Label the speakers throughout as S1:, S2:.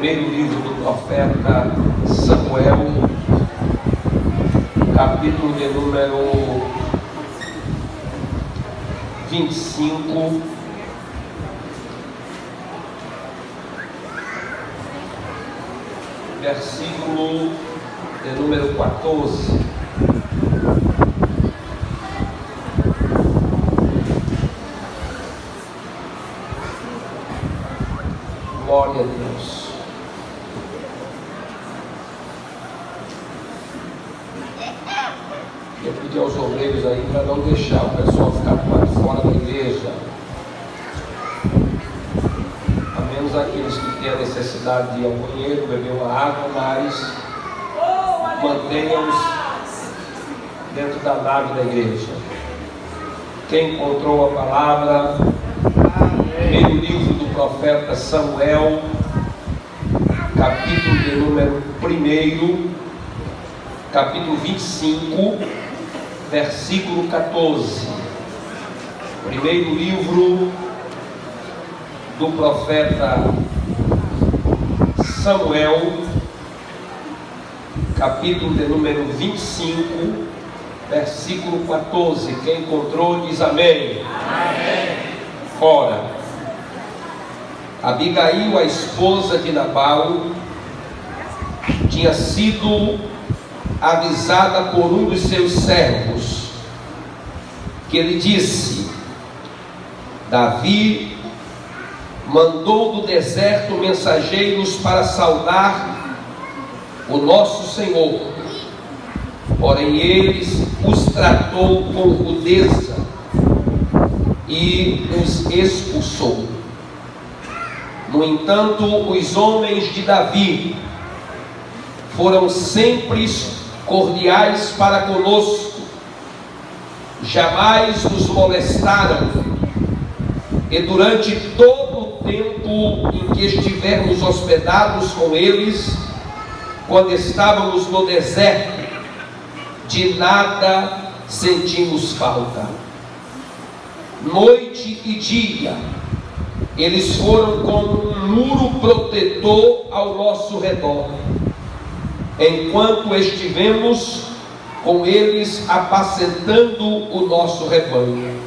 S1: primeiro livro do profeta Samuel, capítulo de número 25, versículo de número 14. Glória a Deus. Eu pedi aos obreiros aí para não deixar o pessoal ficar fora da igreja, a menos aqueles que têm a necessidade de ir ao banheiro, beber uma água, mas mantenham-os dentro da nave da igreja. Quem encontrou a palavra, primeiro livro do profeta Samuel, capítulo de número 1, capítulo 25, versículo 14. Primeiro livro do profeta Samuel, capítulo de número 25, versículo 14. Quem encontrou diz amém. Amém. Ora, Abigail, a esposa de Nabal, tinha sido avisada por um dos seus servos, que ele disse: Davi mandou do deserto mensageiros para saudar o nosso Senhor, porém eles os tratou com rudeza e os expulsou. No entanto, os homens de Davi foram sempre cordiais para conosco, jamais nos molestaram, e durante todo o tempo em que estivemos hospedados com eles, quando estávamos no deserto, de nada sentimos falta. Noite e dia, eles foram como um muro protetor ao nosso redor, enquanto estivemos com eles apacentando o nosso rebanho.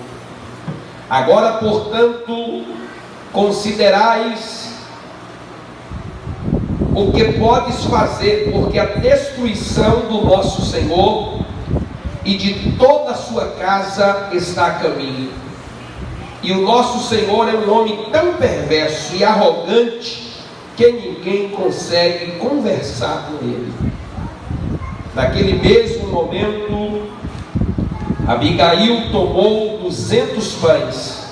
S1: Agora, portanto, considerais o que podes fazer, porque a destruição do nosso Senhor e de toda a sua casa está a caminho. E o nosso Senhor é um homem tão perverso e arrogante que ninguém consegue conversar com ele. Naquele mesmo momento, Abigail tomou 200 pães,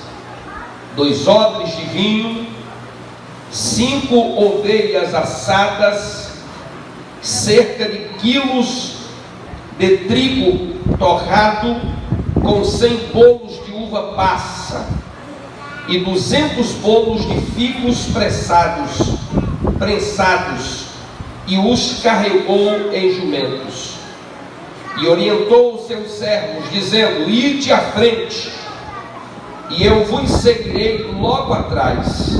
S1: 2 odres de vinho, 5 ovelhas assadas, cerca de quilos de trigo torrado, com 100 bolos de uva passa e 200 bolos de figos prensados, e os carregou em jumentos. E orientou os seus servos, dizendo: Ide à frente, e eu vos seguirei logo atrás.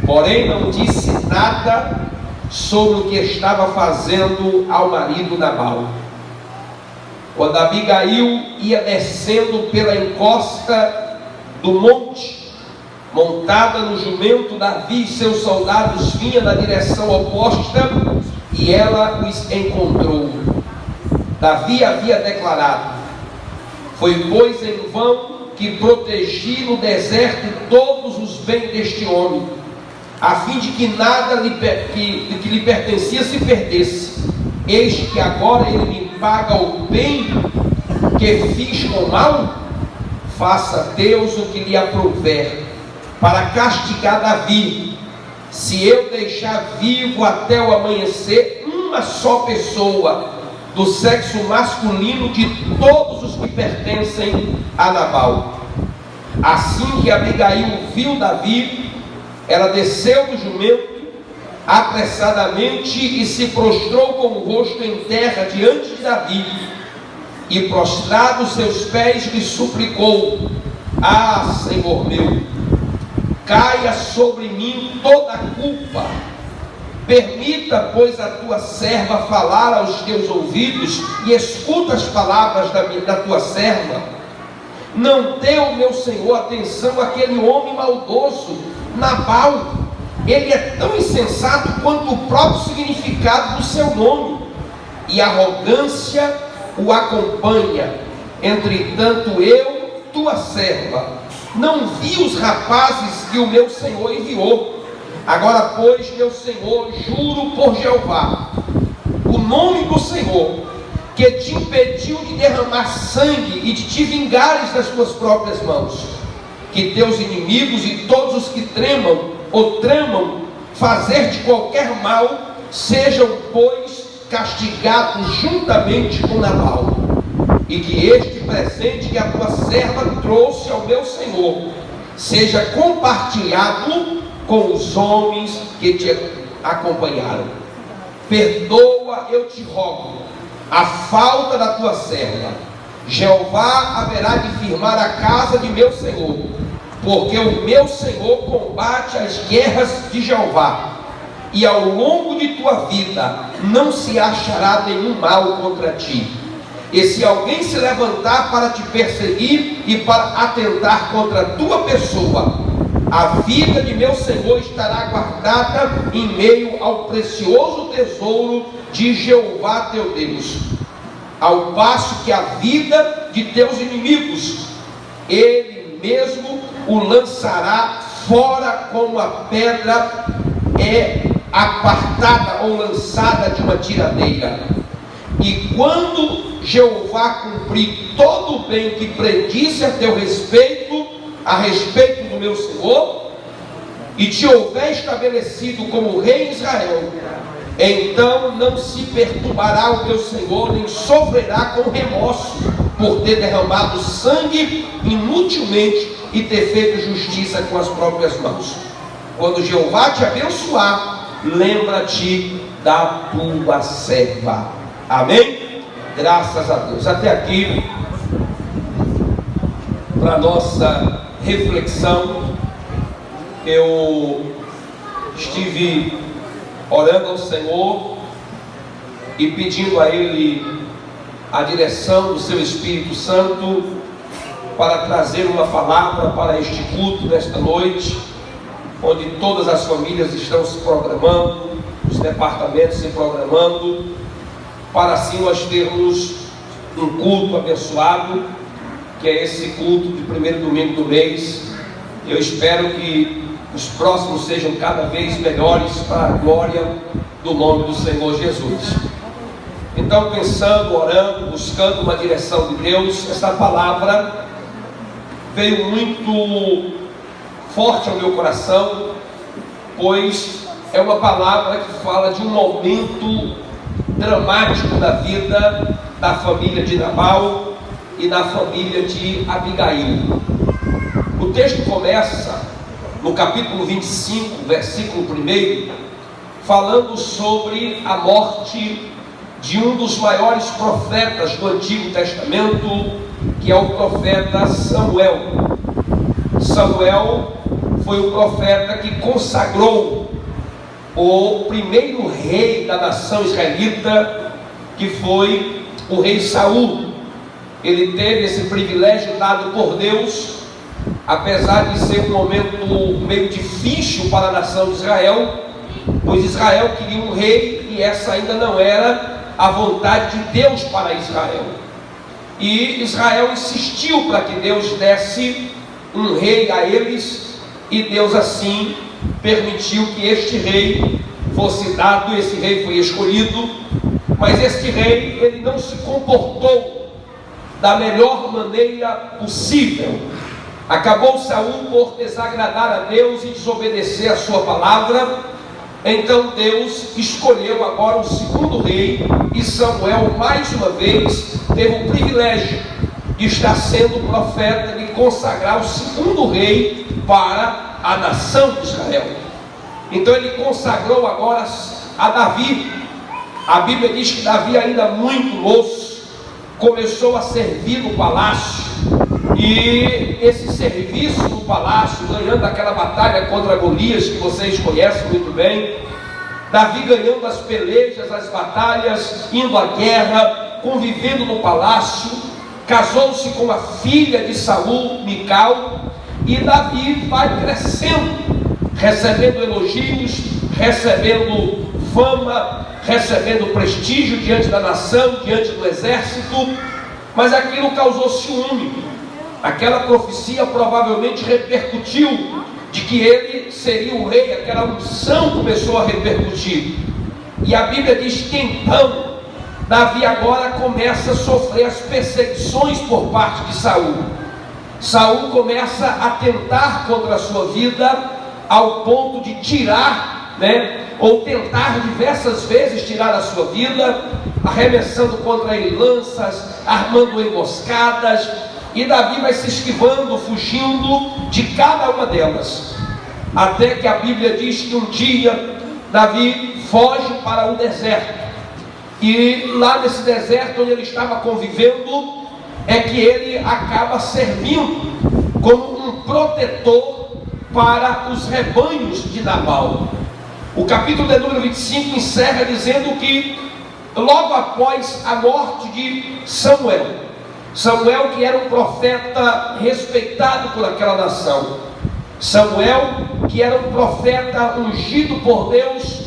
S1: Porém não disse nada sobre o que estava fazendo ao marido Nabal. Quando Abigail ia descendo pela encosta do monte, montada no jumento, Davi e seus soldados vinham na direção oposta, e ela os encontrou. Davi havia declarado: Foi, pois, em vão que protegi no deserto todos os bens deste homem, a fim de que nada que lhe pertencia se perdesse. Eis que agora ele me paga o bem que fiz com mal. Faça Deus o que lhe aprouver, para castigar Davi, se eu deixar vivo até o amanhecer uma só pessoa do sexo masculino de todos os que pertencem a Nabal. Assim que Abigail viu Davi, ela desceu do jumento apressadamente e se prostrou com o rosto em terra diante de Davi, e prostrado seus pés lhe suplicou: Ah, Senhor meu, caia sobre mim toda a culpa Permita, pois, a tua serva falar aos teus ouvidos, e escuta as palavras da tua serva. Não deu, meu Senhor, atenção àquele homem maldoso, Nabal. Ele é tão insensato quanto o próprio significado do seu nome, e a arrogância o acompanha. Entretanto eu, tua serva, não vi os rapazes que o meu Senhor enviou. Agora, pois, meu Senhor, juro por Jeová, o nome do Senhor, que te impediu de derramar sangue e de te vingares das tuas próprias mãos, que teus inimigos e todos os que tremam ou tramam fazer-te qualquer mal, sejam, pois, castigados juntamente com Nabal, e que este presente que a tua serva trouxe ao meu Senhor seja compartilhado com os homens que te acompanharam. Perdoa, eu te rogo, a falta da tua serva. Jeová haverá de firmar a casa de meu Senhor, porque o meu Senhor combate as guerras de Jeová, e ao longo de tua vida não se achará nenhum mal contra ti. E se alguém se levantar para te perseguir e para atentar contra a tua pessoa, a vida de meu Senhor estará guardada em meio ao precioso tesouro de Jeová teu Deus, ao passo que a vida de teus inimigos, ele mesmo o lançará fora como a pedra é apartada ou lançada de uma tiradeira. E quando Jeová cumprir todo o bem que predisse a teu respeito, a respeito do meu Senhor, e te houver estabelecido como rei em Israel, então não se perturbará o teu Senhor, nem sofrerá com remorso por ter derramado sangue inutilmente e ter feito justiça com as próprias mãos. Quando Jeová te abençoar, lembra-te da tua serva. Amém? Graças a Deus. Até aqui, para nossa reflexão, eu estive orando ao Senhor e pedindo a Ele a direção do seu Espírito Santo para trazer uma palavra para este culto nesta noite, onde todas as famílias estão se programando, os departamentos se programando, para assim nós termos um culto abençoado, que é esse culto de primeiro domingo do mês. Eu espero que os próximos sejam cada vez melhores para a glória do nome do Senhor Jesus. Então, pensando, orando, buscando uma direção de Deus, essa palavra veio muito forte ao meu coração, pois é uma palavra que fala de um momento dramático da vida da família de Nabal e da família de Abigail. O texto começa no capítulo 25, versículo 1, falando sobre a morte de um dos maiores profetas do Antigo Testamento, que é o profeta Samuel. Samuel foi o profeta que consagrou o primeiro rei da nação israelita, que foi o rei Saul. Ele teve esse privilégio dado por Deus, apesar de ser um momento meio difícil para a nação de Israel, pois Israel queria um rei e essa ainda não era a vontade de Deus para Israel. E Israel insistiu para que Deus desse um rei a eles, e Deus assim permitiu que este rei fosse dado. Esse rei foi escolhido, mas este rei, ele não se comportou da melhor maneira possível. Acabou Saul por desagradar a Deus e desobedecer a sua palavra. Então Deus escolheu agora o segundo rei, e Samuel mais uma vez teve o privilégio de estar sendo profeta, de consagrar o segundo rei para a nação de Israel. Então ele consagrou agora a Davi. A Bíblia diz que Davi, ainda muito moço, começou a servir no palácio, e esse serviço no palácio, ganhando aquela batalha contra Golias, que vocês conhecem muito bem, Davi ganhando as pelejas, as batalhas, indo à guerra, convivendo no palácio, casou-se com a filha de Saul, Mical, e Davi vai crescendo, recebendo elogios, recebendo fama, recebendo prestígio diante da nação, diante do exército, mas aquilo causou ciúme. Aquela profecia provavelmente repercutiu de que ele seria o rei, aquela unção começou a repercutir. E a Bíblia diz que então Davi agora começa a sofrer as perseguições por parte de Saul. Saul começa a tentar contra a sua vida, ao ponto de tirar, ou tentar diversas vezes tirar a sua vida, arremessando contra ele lanças, armando emboscadas, e Davi vai se esquivando, fugindo de cada uma delas, até que a Bíblia diz que um dia Davi foge para o deserto, e lá nesse deserto onde ele estava convivendo, é que ele acaba servindo como um protetor para os rebanhos de Nabal. O capítulo de número 25 encerra dizendo que logo após a morte de Samuel, que era um profeta respeitado por aquela nação, Samuel, que era um profeta ungido por Deus,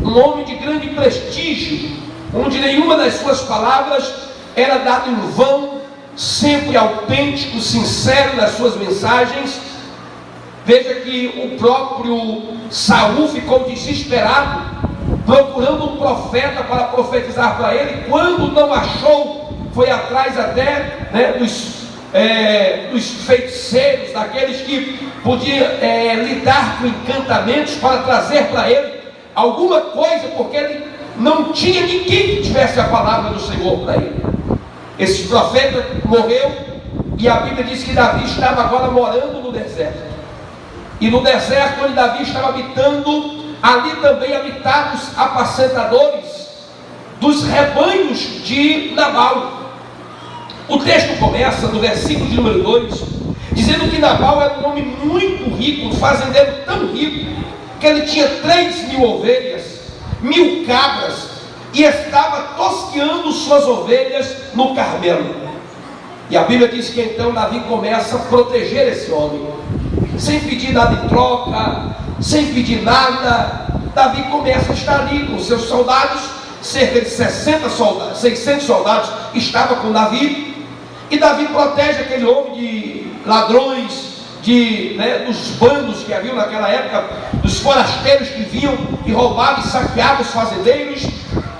S1: um homem de grande prestígio, onde nenhuma das suas palavras era dada em vão, sempre autêntico, sincero nas suas mensagens. Veja que o próprio Saul ficou desesperado, procurando um profeta para profetizar para ele. Quando não achou, foi atrás até dos feiticeiros, daqueles que podiam lidar com encantamentos, para trazer para ele alguma coisa, porque ele não tinha ninguém que tivesse a palavra do Senhor para ele. Esse profeta morreu, e a Bíblia diz que Davi estava agora morando no deserto. E no deserto onde Davi estava habitando, ali também habitavam os apacentadores dos rebanhos de Nabal. O texto começa no versículo de número 2, dizendo que Nabal era um homem muito rico, um fazendeiro tão rico, que ele tinha 3.000 ovelhas, 1.000 cabras, e estava tosqueando suas ovelhas no Carmelo. E a Bíblia diz que então Davi começa a proteger esse homem, sem pedir nada em troca, sem pedir nada. Davi começa a estar ali com seus soldados, cerca de 600 soldados estavam com Davi, e Davi protege aquele homem de ladrões, dos bandos que haviam naquela época, dos forasteiros que vinham e roubavam e saqueavam os fazendeiros.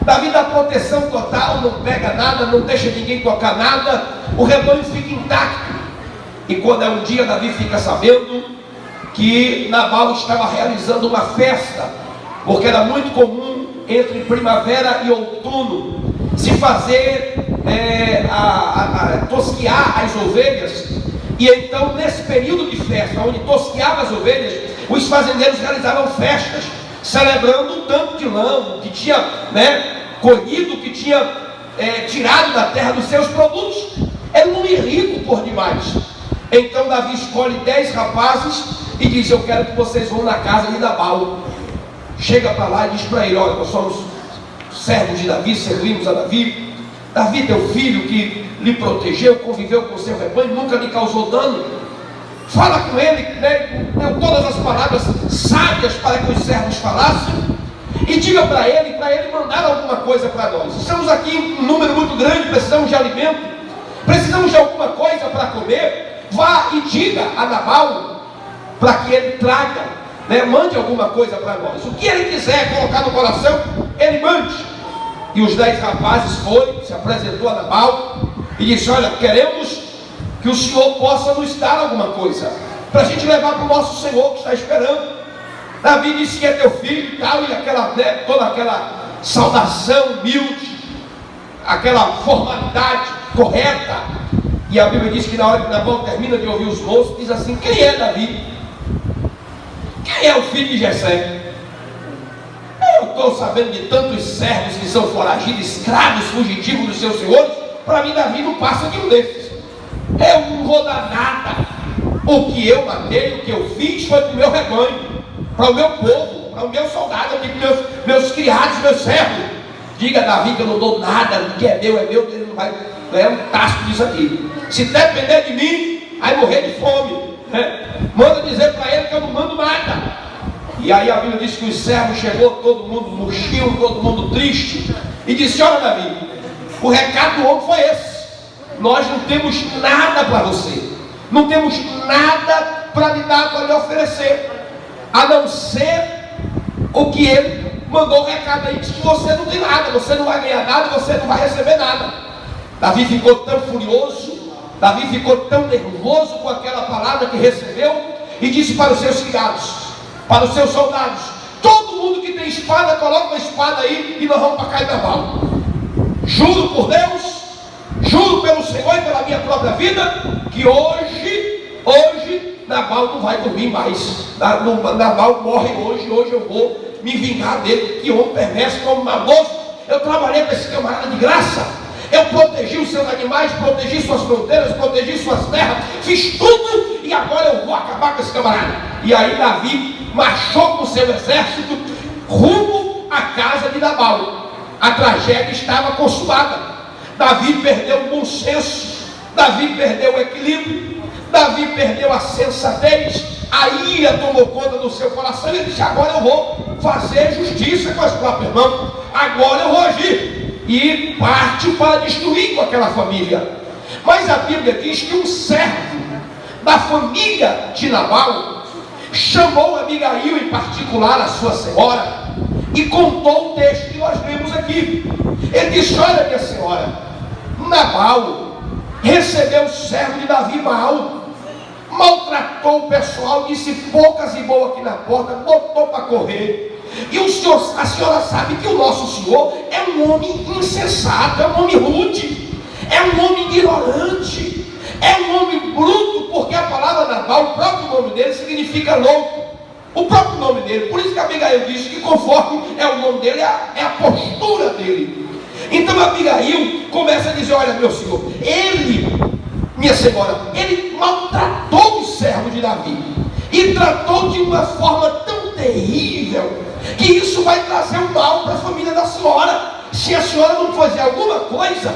S1: Davi dá proteção total, não pega nada, não deixa ninguém tocar nada, o rebanho fica intacto. E quando é um dia, Davi fica sabendo que Nabal estava realizando uma festa, porque era muito comum entre primavera e outono se fazer tosquear as ovelhas. E então, nesse período de festa, onde tosqueava as ovelhas, os fazendeiros realizavam festas, celebrando o tanto de lã que tinha colhido, que tinha tirado da terra dos seus produtos. Era um homem rico por demais. Então Davi escolhe 10 rapazes e diz: eu quero que vocês vão na casa de Nabal. Chega para lá e diz para ele: olha, nós somos servos de Davi, servimos a Davi. Davi, teu filho, que lhe protegeu, conviveu com o seu rebanho, nunca lhe causou dano. Fala com ele, deu todas as palavras sábias para que os servos falassem, e diga para ele mandar alguma coisa para nós. Estamos aqui em um número muito grande, precisamos de alimento, precisamos de alguma coisa para comer. Vá e diga a Nabal para que ele traga, mande alguma coisa para nós. O que ele quiser colocar no coração, ele mande. E os 10 rapazes se apresentou a Nabal e disse: olha, queremos que o Senhor possa nos dar alguma coisa, para a gente levar para o nosso Senhor que está esperando. Davi disse que é teu filho e tal, e toda aquela saudação humilde, aquela formalidade correta. E a Bíblia diz que na hora que Nabal termina de ouvir os moços, diz assim: quem é Davi? Quem é o filho de Jessé? Eu estou sabendo de tantos servos que são foragidos, escravos, fugitivos dos seus senhores. Para mim, Davi não passa de um desses. Eu não vou dar nada. O que eu matei, o que eu fiz, foi para o meu rebanho, para o meu povo. para o meu soldado, eu digo meus criados, meus servos. Diga a Davi que eu não dou nada, o que é meu, ele não vai ganhar um tacho disso aqui. Se depender de mim, vai morrer de fome, né? Manda dizer para ele que eu não mando nada. E aí a Bíblia diz que os servos chegou, todo mundo murchinho, todo mundo triste, e disse: olha, Davi, o recado do homem foi esse: nós não temos nada para você, não temos nada para lhe dar, para lhe oferecer, a não ser o que ele mandou o recado aí, diz que você não tem nada, você não vai ganhar nada, você não vai receber nada. Davi ficou tão furioso, Davi ficou tão nervoso com aquela palavra que recebeu, e disse para os seus criados, para os seus soldados: todo mundo que tem espada, coloca uma espada aí e nós vamos para Carnaval. Juro por Deus, juro pelo Senhor e pela minha própria vida, que hoje Nabal não vai dormir mais. Nabal morre hoje eu vou me vingar dele. Que homem perverso, como maldoso. Eu trabalhei com esse camarada de graça, eu protegi os seus animais, protegi suas fronteiras, protegi suas terras, fiz tudo, e agora eu vou acabar com esse camarada. E aí Davi marchou com o seu exército rumo à casa de Nabal. A tragédia estava consumada. Davi perdeu o bom senso, Davi perdeu o equilíbrio, Davi perdeu a sensatez, a ira tomou conta do seu coração. Ele disse: agora eu vou fazer justiça com as próprias mãos, agora eu vou agir. E partiu para destruir com aquela família. Mas a Bíblia diz que um servo da família de Nabal chamou Abigail, em particular a sua senhora, e contou o texto que nós lemos aqui. Ele disse: olha, minha senhora, Nabal recebeu o servo de Davi mal, maltratou o pessoal, disse poucas e boas aqui na porta, botou para correr. E a senhora sabe que o nosso Senhor é um homem insensato, é um homem rude, é um homem ignorante, é um homem bruto, porque a palavra Nabal, o próprio nome dele significa louco. O próprio nome dele, por isso que Abigail disse que conforme é o nome dele, é a postura dele. Então Abigail começa a dizer: olha, meu senhor, minha senhora, ele maltratou o servo de Davi, e tratou de uma forma tão terrível, que isso vai trazer um mal para a família da senhora. Se a senhora não fazer alguma coisa,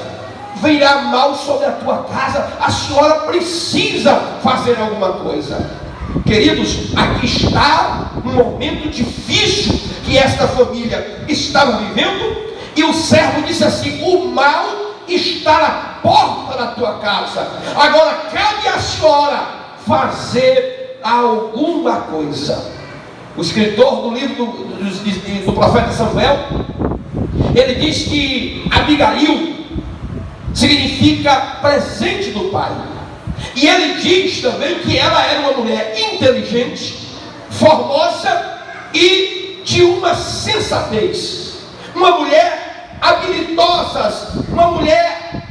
S1: virá mal sobre a tua casa. A senhora precisa fazer alguma coisa. Queridos, aqui está um momento difícil que esta família estava vivendo, e o servo disse assim: o mal está na porta da tua casa, agora cabe à senhora fazer alguma coisa. O escritor do livro do profeta Samuel, ele diz que Abigail significa presente do pai. E ele diz também que ela era uma mulher inteligente, formosa e de uma sensatez, uma mulher habilidosa, uma mulher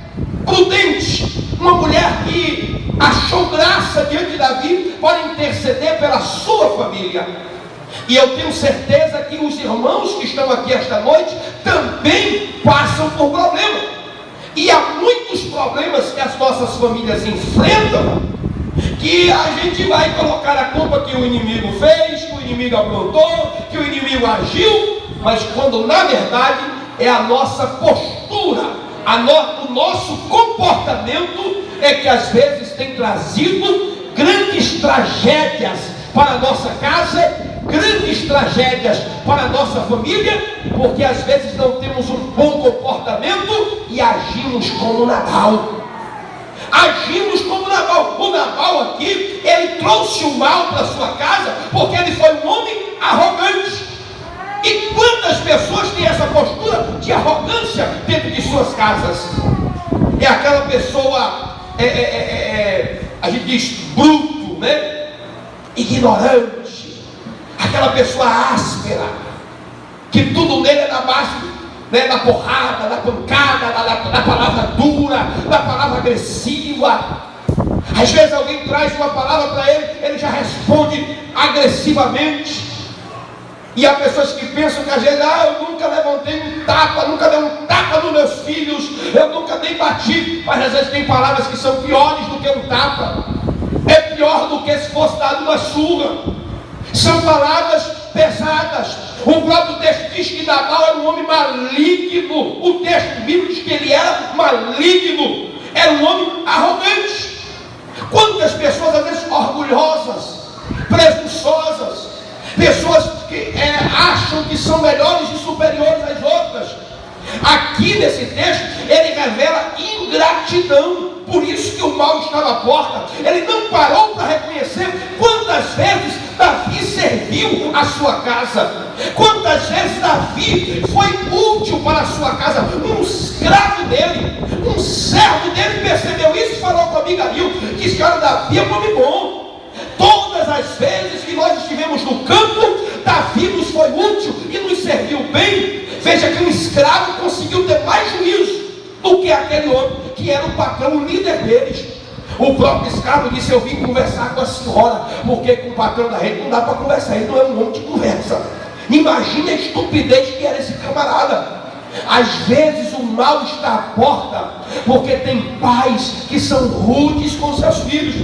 S1: prudente, uma mulher que achou graça diante de Davi para interceder pela sua família. E eu tenho certeza que os irmãos que estão aqui esta noite também passam por problemas. E há muitos problemas que as nossas famílias enfrentam, que a gente vai colocar a culpa que o inimigo fez, que o inimigo aprontou, que o inimigo agiu, mas quando na verdade é a nossa postura, o nosso comportamento é que às vezes tem trazido grandes tragédias para a nossa casa, grandes tragédias para a nossa família, porque às vezes não temos um bom comportamento e agimos como Nabal. Agimos como Nabal. O Nabal aqui, ele trouxe o mal para a sua casa, porque ele foi um homem arrogante. E quantas pessoas têm essa postura de arrogância dentro de suas casas? É aquela pessoa, a gente diz bruto, né? Ignorante, aquela pessoa áspera, que tudo nele é na base, né, da porrada, da pancada, da palavra dura, da palavra agressiva. Às vezes alguém traz uma palavra para ele, ele já responde agressivamente. E há pessoas que pensam que às vezes: eu nunca levantei um tapa, nunca dei um tapa nos meus filhos, eu nunca nem bati. Mas às vezes tem palavras que são piores do que um tapa, é pior do que se fosse dado uma surra. São palavras pesadas. O próprio texto diz que Nabal era um homem maligno. O texto bíblico diz que ele era maligno. Era um homem arrogante. Quantas pessoas, às vezes, orgulhosas, presunçosas, pessoas que acham que são melhores e superiores às outras. Aqui nesse texto, ele revela ingratidão. Por isso que o mal estava à porta. Ele não parou para reconhecer quantas vezes Davi serviu a sua casa, quantas vezes Davi foi útil para a sua casa. Um escravo dele, um servo dele percebeu isso e falou com Abigail: que esse cara Davi é um homem bom. Todas as vezes que nós estivemos no campo, Davi nos foi útil e nos serviu bem. Veja que um escravo conseguiu ter mais juízo do que aquele homem que era o patrão, o líder deles. O próprio escravo disse: eu vim conversar com a senhora, porque com o patrão da rede não dá para conversar, ele não é um homem de conversa. Imagina a estupidez que era esse camarada. Às vezes o mal está à porta, porque tem pais que são rudes com seus filhos,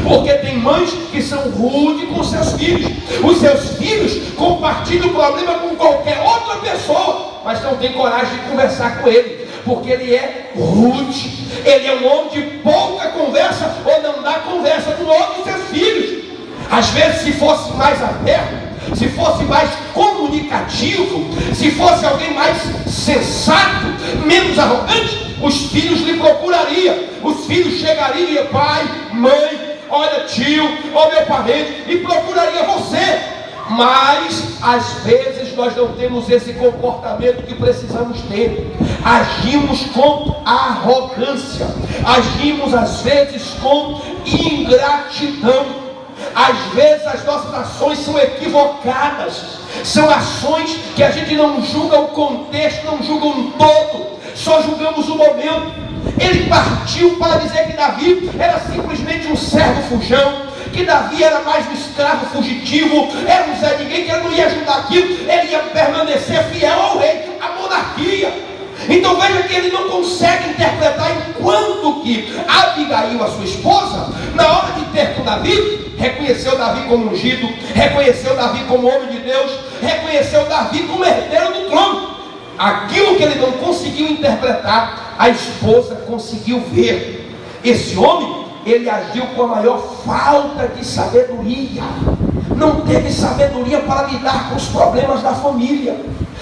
S1: porque tem mães que são rudes com seus filhos. Os seus filhos compartilham o problema com qualquer outra pessoa, mas não tem coragem de conversar com ele, porque ele é rude, ele é um homem de pouca conversa, ou não dá conversa com outros seus filhos. Às vezes, se fosse mais aberto, se fosse mais comunicativo, se fosse alguém mais sensato, menos arrogante, os filhos lhe procurariam. Os filhos chegariam e: pai, mãe, olha tio, olha meu parente, e procuraria você. Mas às vezes nós não temos esse comportamento que precisamos ter. Agimos com arrogância, agimos às vezes com ingratidão. Às vezes as nossas ações são equivocadas, são ações que a gente não julga o contexto, não julga um todo, só julgamos o momento. Ele partiu para dizer que Davi era simplesmente um servo fujão, que Davi era mais um escravo fugitivo, era um Zé Ninguém, que ele não ia ajudar aquilo, ele ia permanecer fiel ao rei, à monarquia. Então veja que ele não consegue interpretar, enquanto que Abigail, a sua esposa, na hora de ter com Davi, reconheceu Davi como ungido, reconheceu Davi como homem de Deus, reconheceu Davi como herdeiro do trono. Aquilo que ele não conseguiu interpretar, a esposa conseguiu ver. Esse homem, ele agiu com a maior falta de sabedoria. Não teve sabedoria para lidar com os problemas da família,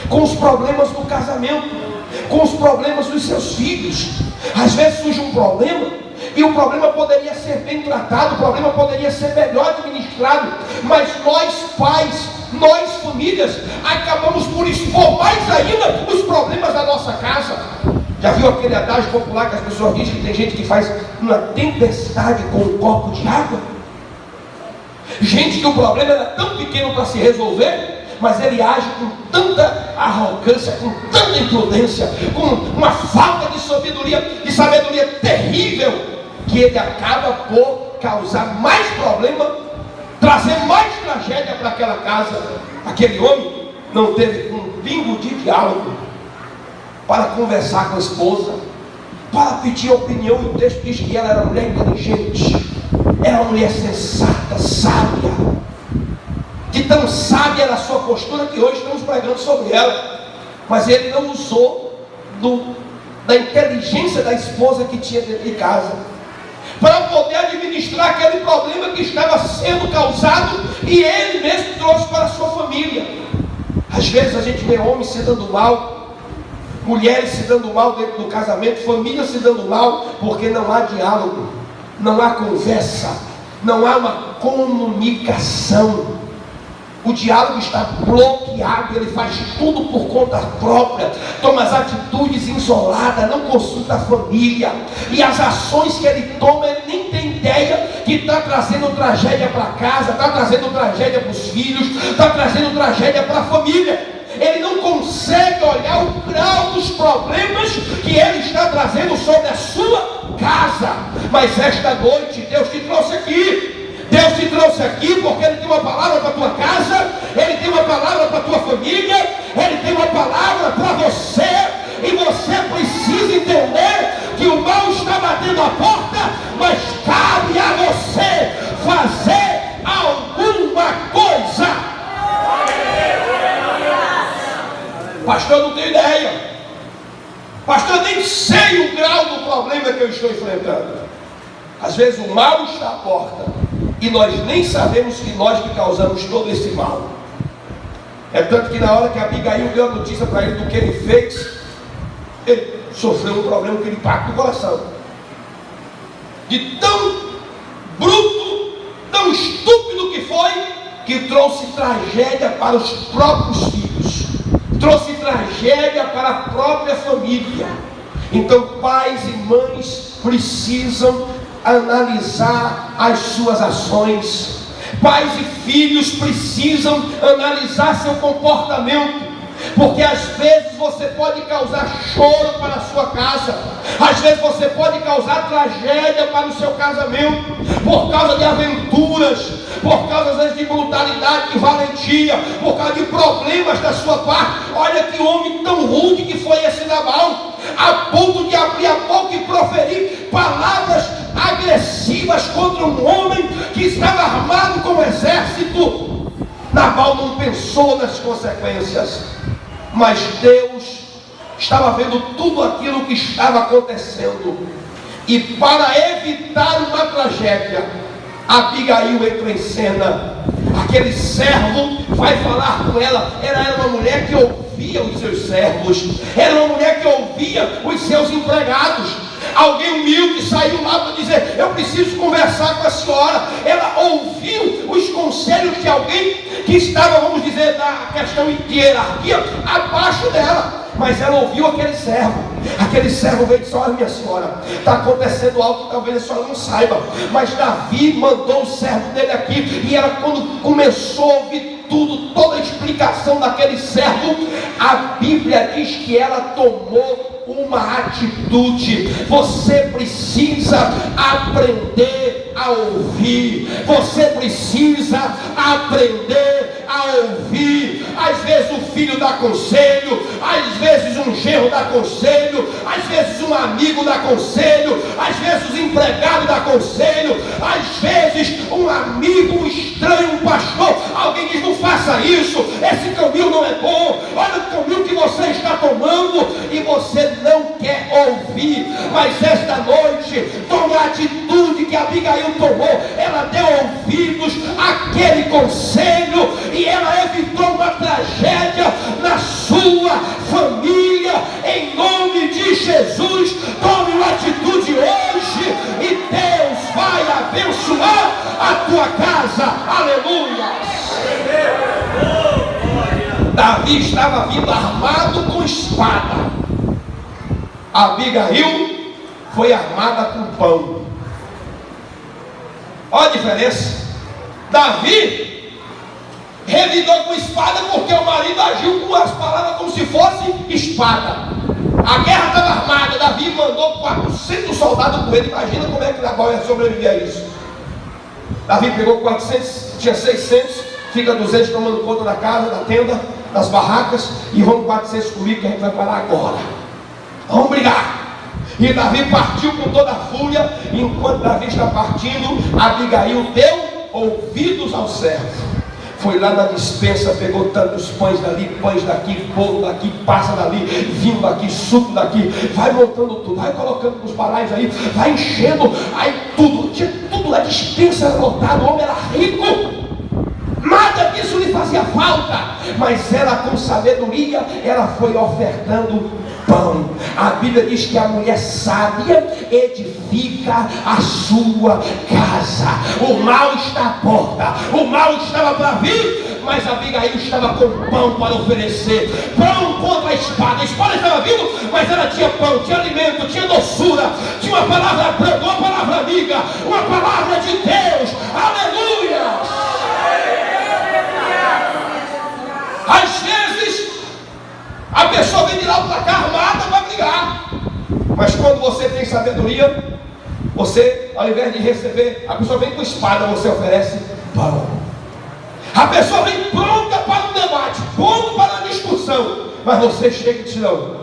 S1: com os problemas do casamento, com os problemas dos seus filhos. Às vezes surge um problema, e o problema poderia ser bem tratado, o problema poderia ser melhor administrado, mas nós pais, nós famílias, acabamos por expor mais ainda os problemas da nossa casa. Já viu aquele adágio popular que as pessoas dizem que tem gente que faz uma tempestade com um copo de água? Gente que o problema era tão pequeno para se resolver, mas ele age com tanta arrogância, com tanta imprudência, com uma falta de sabedoria terrível, que ele acaba por causar mais problema, trazer mais tragédia para aquela casa. Aquele homem não teve um pingo de diálogo para conversar com a esposa, para pedir opinião. E o texto diz que ela era uma mulher inteligente, era uma mulher sensata, sábia. De tão sábia era a sua postura que hoje estamos pregando sobre ela. Mas ele não usou da inteligência da esposa que tinha dentro de casa para poder administrar aquele problema que estava sendo causado, e ele mesmo trouxe para a sua família. Às vezes a gente vê homens se dando mal, mulheres se dando mal dentro do casamento, famílias se dando mal, porque não há diálogo, não há conversa, não há uma comunicação. O diálogo está bloqueado, ele faz tudo por conta própria, toma as atitudes isoladas, não consulta a família, e as ações que ele toma, ele nem tem ideia que está trazendo tragédia para casa, está trazendo tragédia para os filhos, está trazendo tragédia para a família. Ele não consegue olhar o grau dos problemas que ele está trazendo sobre a sua casa. Mas esta noite Deus te trouxe aqui. Deus te trouxe aqui porque Ele tem uma palavra para a tua casa, Ele tem uma palavra para a tua família, Ele tem uma palavra para você, e você precisa entender que o mal está batendo a porta, mas cabe a você fazer alguma coisa. tenho ideia. Pastor, eu nem sei o grau do problema que eu estou enfrentando. Às vezes o mal está à porta e nós nem sabemos que nós que causamos todo esse mal. É tanto que na hora que Abigail deu a notícia para ele do que ele fez, ele sofreu um problema que ele impacta no coração. De tão bruto, tão estúpido que foi, que trouxe tragédia para os próprios filhos, trouxe tragédia para a própria família. Então pais e mães precisam analisar as suas ações. Pais e filhos precisam analisar seu comportamento, porque às vezes você pode causar choro para a sua casa, às vezes você pode causar tragédia para o seu casamento, por causa de aventuras, por causa às vezes de brutalidade, de valentia, por causa de problemas da sua parte. Olha que homem tão rude que foi esse Nabal, a ponto de abrir a boca e proferir palavras agressivas contra um homem que estava armado como exército. Nabal não pensou nas consequências, mas Deus estava vendo tudo aquilo que estava acontecendo, e para evitar uma tragédia, Abigail entra em cena. Aquele servo vai falar com ela. Ela era uma mulher que ouvia os seus servos, era uma mulher que ouvia os seus empregados. Alguém humilde saiu lá para dizer: eu preciso conversar com a senhora. Ela ouviu os conselhos de alguém que estava, vamos dizer, na questão de hierarquia abaixo dela. Mas ela ouviu aquele servo. Aquele servo veio e disse: olha, minha senhora, está acontecendo algo que talvez a senhora não saiba, mas Davi mandou o servo dele aqui. E ela, quando começou a ouvir tudo, toda a explicação daquele servo, a Bíblia diz que ela tomou uma atitude. Você precisa aprender a ouvir. Você precisa aprender a ouvir. Às vezes o filho dá conselho, às vezes um genro dá conselho, às vezes um amigo dá conselho, às vezes o empregado dá conselho, às vezes um amigo, um estranho, um pastor, alguém diz: não faça isso, esse caminho não é bom, olha o caminho que você está tomando, e você não quer ouvir. Mas esta noite, tome a atitude que Abigail tomou. Ela deu ouvidos àquele conselho e ela evitou uma tragédia na sua família. Em nome de Jesus, tome uma atitude hoje e Deus vai abençoar a tua casa. Aleluia. Davi estava vindo armado com espada. Abigail foi armada com pão. Olha a diferença. Davi revidou com espada porque o marido agiu com as palavras como se fosse espada. A guerra estava armada. Davi mandou 400 soldados com ele. Imagina como é que Nabal ia sobreviver a isso. Davi pegou 400, tinha 600, fica 200 tomando conta da casa, da tenda, das barracas, e vamos 400 comigo que a gente vai parar agora. Vamos brigar. E Davi partiu com toda a fúria. Enquanto Davi está partindo, Abigail deu ouvidos ao servo. Foi lá na despensa, pegou tantos pães dali, pães daqui, bolo daqui, passa dali, vinho daqui, suco daqui, vai montando tudo, vai colocando nos balaios aí, vai enchendo, aí tudo, tinha tudo lá, despensa era lotada, o homem era rico. Nada disso lhe fazia falta, mas ela, com sabedoria, ela foi ofertando pão. A Bíblia diz que a mulher sábia edifica a sua casa. O mal está à porta, o mal estava para vir, mas Abigail estava com pão para oferecer. Pão contra a espada estava vindo, mas ela tinha pão, tinha alimento, tinha doçura, tinha uma palavra branca, uma palavra amiga, uma palavra de Deus. Aleluia! Às vezes a pessoa vem de lá para cá armada para brigar, mas quando você tem sabedoria, você, ao invés de receber, a pessoa vem com espada, você oferece pão. A pessoa vem pronta para o debate, pronta para a discussão, mas você chega e diz: não,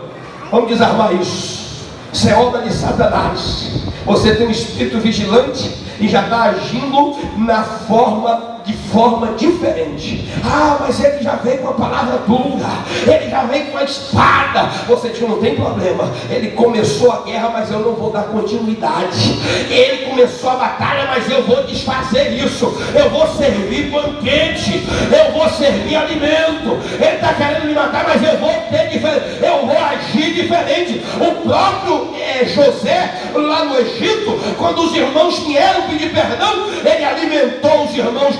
S1: vamos desarmar isso. Isso é obra de Satanás. Você tem um espírito vigilante e já está agindo na forma de forma diferente. Ah, mas ele já veio com a palavra dura, ele já veio com a espada. Você diz: não tem problema, ele começou a guerra, mas eu não vou dar continuidade. Ele começou a batalha, mas eu vou desfazer isso. Eu vou servir banquete, eu vou servir alimento. Ele está querendo me matar, mas eu vou ter diferente, eu vou agir diferente. O próprio José, lá no Egito, quando os irmãos vieram pedir perdão, ele alimentou os irmãos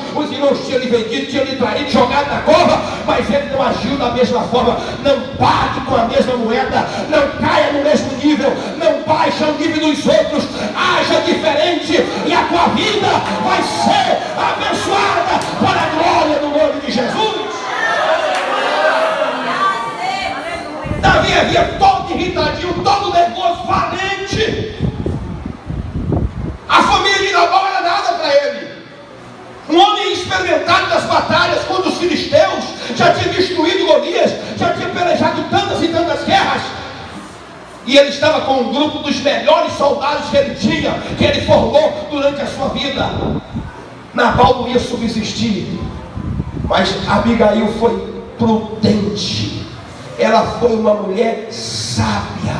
S1: tinham lhe vendido, tinham lhe traído, jogado na cova, mas ele não agiu da mesma forma. Não pague com a mesma moeda, não caia no mesmo nível, não baixe ao nível dos outros, haja diferente e a tua vida vai ser abençoada para a glória do nome de Jesus. Davi havia todo irritadinho, todo nervoso, valente. A família de Nabal era nada para ele. Um homem experimentado nas batalhas contra os filisteus, já tinha destruído Golias, já tinha pelejado tantas e tantas guerras. E ele estava com um grupo dos melhores soldados que ele tinha, que ele formou durante a sua vida. Nabal não ia subsistir, mas Abigail foi prudente. Ela foi uma mulher sábia.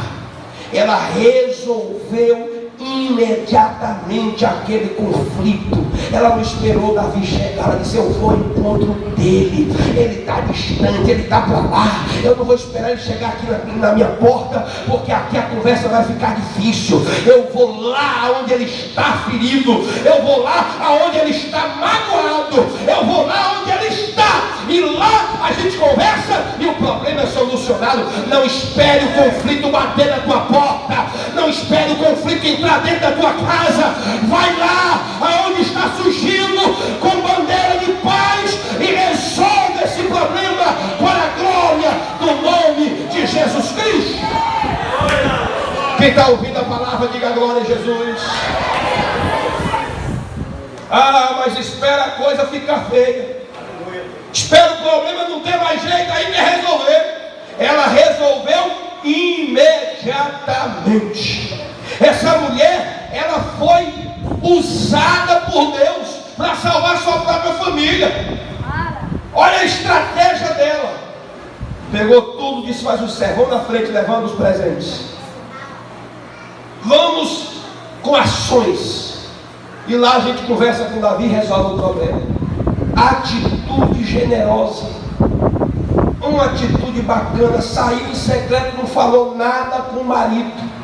S1: Ela resolveu imediatamente aquele conflito. Ela não esperou Davi chegar. Ela disse: eu vou ao encontro dele, ele está distante, ele está para lá, eu não vou esperar ele chegar aqui na minha porta, porque aqui a conversa vai ficar difícil. Eu vou lá onde ele está ferido, eu vou lá onde ele está magoado, eu vou lá onde ele está, e lá a gente conversa e o problema é solucionado. Não espere o conflito bater na tua porta, não espere o conflito entrar dentro da tua casa. Vai lá aonde está surgindo com bandeira de paz e resolve esse problema para a glória do nome de Jesus Cristo. Quem está ouvindo a palavra, diga glória a Jesus. Ah, mas espera a coisa ficar feia, espera o problema não ter mais jeito, aí quer resolver. Ela resolveu imediatamente. Essa mulher, ela foi usada por Deus para salvar sua própria família. Olha a estratégia dela. Pegou tudo, disse: faz o servão na frente levando os presentes. Vamos com ações. E lá a gente conversa com Davi e resolve o problema. Atitude generosa, uma atitude bacana. Saiu em secreto, não falou nada com o marido.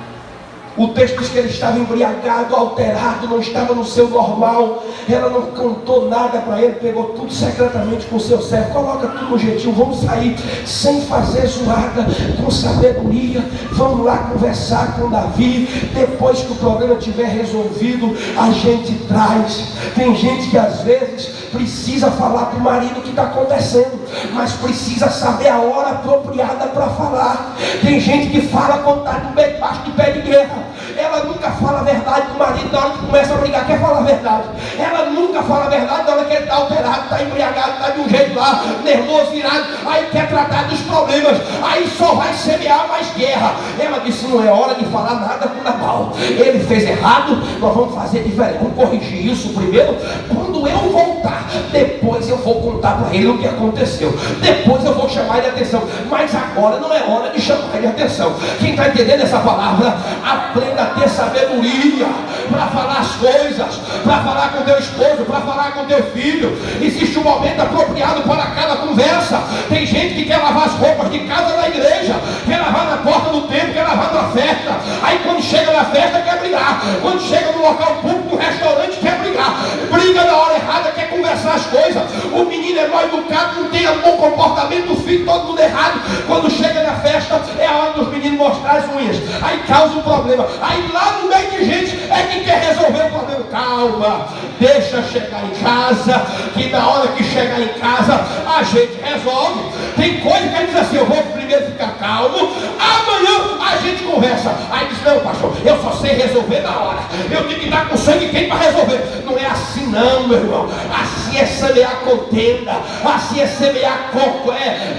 S1: O texto diz que ele estava embriagado, alterado, não estava no seu normal. Ela não contou nada para ele, pegou tudo secretamente com o seu servo. Coloca tudo no jeitinho, vamos sair sem fazer zoada, com sabedoria. Vamos lá conversar com Davi. Depois que o problema estiver resolvido, a gente traz. Tem gente que às vezes precisa falar para o marido o que está acontecendo, mas precisa saber a hora apropriada para falar. Tem gente que fala quando está debaixo de pé de guerra. Ela nunca fala a verdade com o marido na hora que começa a brigar, quer falar a verdade. Ela nunca fala a verdade na hora que ele está alterado, está embriagado, está de um jeito lá, nervoso, virado, aí quer tratar dos problemas, aí só vai semear mais guerra. Ela disse: não é hora de falar nada com Nabal, ele fez errado, nós vamos fazer diferente, vamos corrigir isso primeiro. Quando eu voltar, depois eu vou contar para ele o que aconteceu, depois eu vou chamar ele a atenção, mas agora não é hora de chamar ele a atenção. Quem está entendendo essa palavra, aprenda a ter sabedoria para falar as coisas, para falar com teu esposo, para falar com teu filho. Existe um momento apropriado para cada conversa. Tem gente que quer lavar as roupas de casa na igreja, quer lavar na porta do templo, quer lavar na festa. Aí quando chega na festa quer brigar, quando chega no local público, no restaurante, quer brigar. Briga na hora errada, quer conversar as coisas. O menino é mal educado, não tem bom comportamento, o filho todo mundo errado. Quando chega na festa é a hora dos meninos mostrar as unhas, aí causa um problema. Aí lá no meio de gente é que quer resolver o problema. Calma, deixa chegar em casa, que na hora que chegar em casa a gente resolve. Tem coisa que ele diz assim: eu vou primeiro ficar calmo, amanhã a gente conversa. Aí diz: não, pastor, eu só sei resolver na hora, eu tenho que dar com sangue quente para resolver. Não é assim não, meu irmão. Assim é semear contenda, assim é semear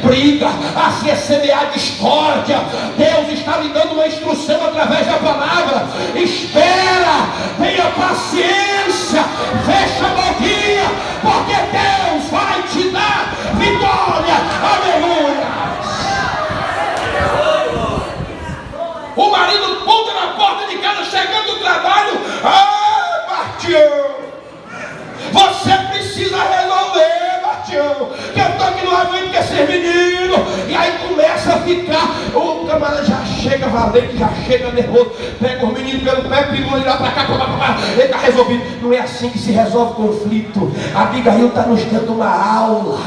S1: briga, assim é semear discórdia. Deus está lhe dando uma instrução através da palavra. Espera, tenha paciência, fecha a boquinha, porque Deus Bastião. Você precisa resolver, Bastião. Que eu tô aqui no aguento, quer ser menino. E aí começa a ficar, o camarada já chega valente, já chega nervoso, pega os meninos pelo pé, pegou ele lá pra cá, ele está resolvido. Não é assim que se resolve conflito. A Abigail está nos dando uma aula.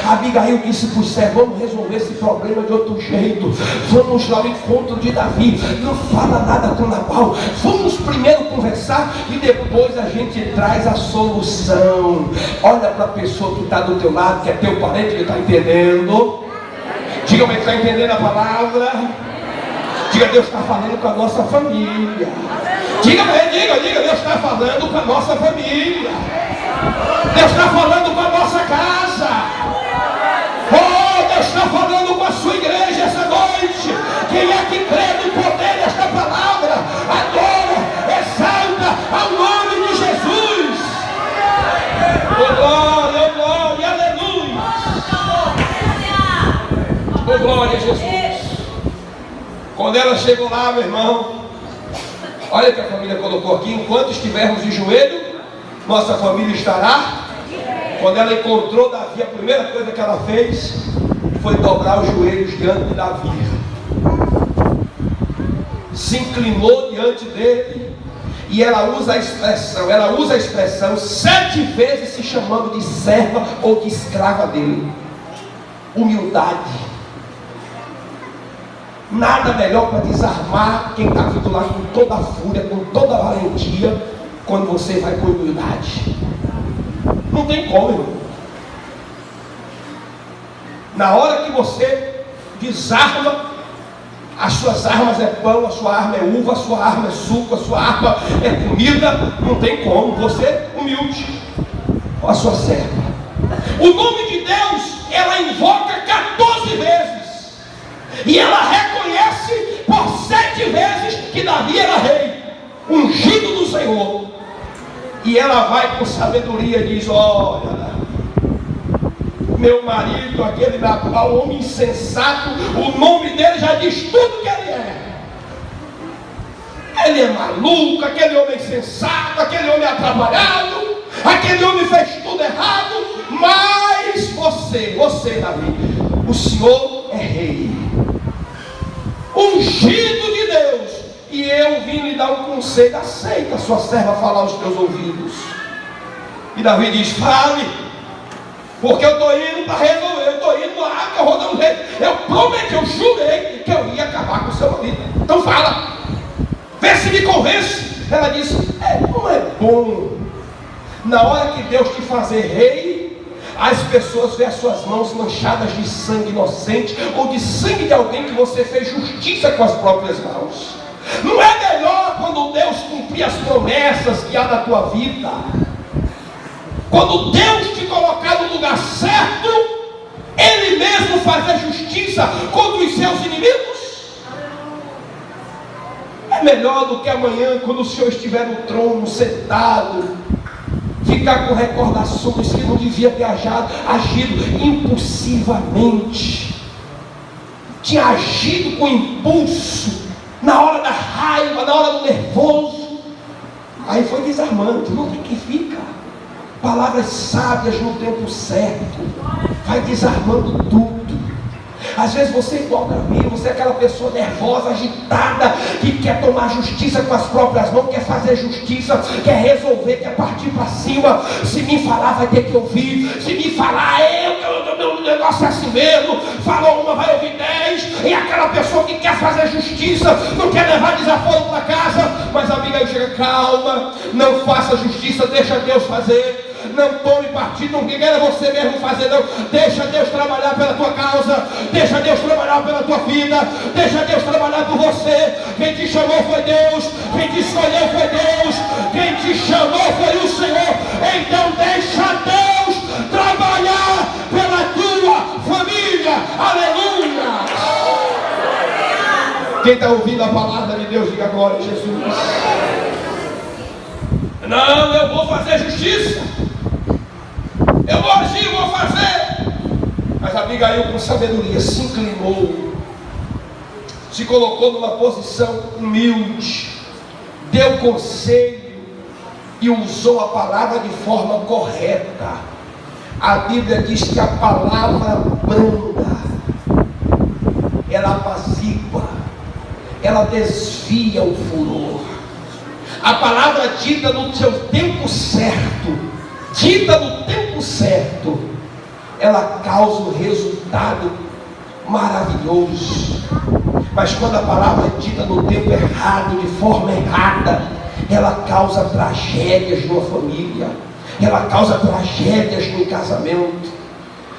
S1: A Abigail disse para os servos: vamos resolver esse problema de outro jeito. Vamos lá ao encontro de Davi. Não fala nada com Nabal. Vamos primeiro conversar e depois a gente traz a solução. Olha para a pessoa que está do teu lado, que é teu parente, que está entendendo. Diga, mas está entendendo a palavra? Diga, Deus está falando com a nossa família. Diga, Deus está falando com a nossa família. Deus está falando com a nossa casa. Oh, Deus está falando com a sua igreja essa noite. Quem é que crê no poder desta palavra? Adora, exalta ao nome de Jesus. Oh glória, aleluia. Oh glória a Jesus. Quando ela chegou lá, meu irmão, olha que a família colocou aqui: enquanto estivermos de joelho, nossa família estará. Quando ela encontrou Davi, a primeira coisa que ela fez foi dobrar os joelhos diante de Davi. Se inclinou diante dele. E ela usa a expressão 7 vezes se chamando de serva ou de escrava dele. Humildade. Nada melhor para desarmar quem está vindo lá com toda a fúria, com toda a valentia, quando você vai com humildade. Não tem como, irmão. Na hora que você desarma, as suas armas é pão, a sua arma é uva, a sua arma é suco, a sua arma é comida. Não tem como. Você humilde. A sua serva. O nome de Deus ela invoca 14 vezes. E ela reconhece por 7 vezes que Davi era rei, ungido do Senhor. E ela vai com sabedoria e diz: olha, meu marido, aquele Nabal, homem insensato, o nome dele já diz tudo que ele é. Ele é maluco, aquele homem insensato, aquele homem atrapalhado, aquele homem fez tudo errado. Mas você, Davi, o Senhor é rei, ungido de Deus. E eu vim lhe dar um conselho: aceita a sua serva falar aos teus ouvidos. E Davi diz: fale, porque eu estou indo para resolver, eu estou indo lá, que eu vou dar um jeito. Eu prometi, eu jurei que eu ia acabar com o seu marido. Então fala, vê se me convence. Ela disse: não é bom, na hora que Deus te fazer rei, as pessoas veem as suas mãos manchadas de sangue inocente, ou de sangue de alguém que você fez justiça com as próprias mãos. Não é melhor quando Deus cumprir as promessas que há na tua vida? Quando Deus te colocar no lugar certo, Ele mesmo fazer justiça contra os seus inimigos? É melhor do que amanhã, quando o Senhor estiver no trono, sentado, ficar com recordações que não devia ter agido impulsivamente. Tinha agido com impulso, na hora da raiva, na hora do nervoso. Aí foi desarmando. Não tem que ficar. Palavras sábias no tempo certo vai desarmando tudo. Às vezes você é igual a mim, você é aquela pessoa nervosa, agitada, que quer tomar justiça com as próprias mãos, quer fazer justiça, quer resolver, quer partir para cima. Se me falar, vai ter que ouvir. Se me falar, meu negócio é assim mesmo. Falou uma, vai ouvir 10. E aquela pessoa que quer fazer justiça, não quer levar desaforo para casa. Mas a amiga chega: calma, não faça justiça, deixa Deus fazer. Não tome partido, não queira você mesmo fazer, não. Deixa Deus trabalhar pela tua causa, deixa Deus trabalhar pela tua vida, deixa Deus trabalhar por você. Quem te chamou foi Deus, quem te escolheu foi Deus, quem te chamou foi o Senhor. Então deixa Deus trabalhar pela tua família. Aleluia! Quem está ouvindo a palavra de Deus, diga glória a Jesus. Não, eu vou fazer justiça, eu vou agir, eu vou fazer. Mas Abigail, com sabedoria, se inclinou, se colocou numa posição humilde, deu conselho, e usou a palavra de forma correta. A Bíblia diz que a palavra branda, ela apazigua, ela desvia o furor. A palavra dita no seu tempo certo, ela causa um resultado maravilhoso. Mas quando a palavra é dita no tempo errado, de forma errada, ela causa tragédias numa família, ela causa tragédias no casamento.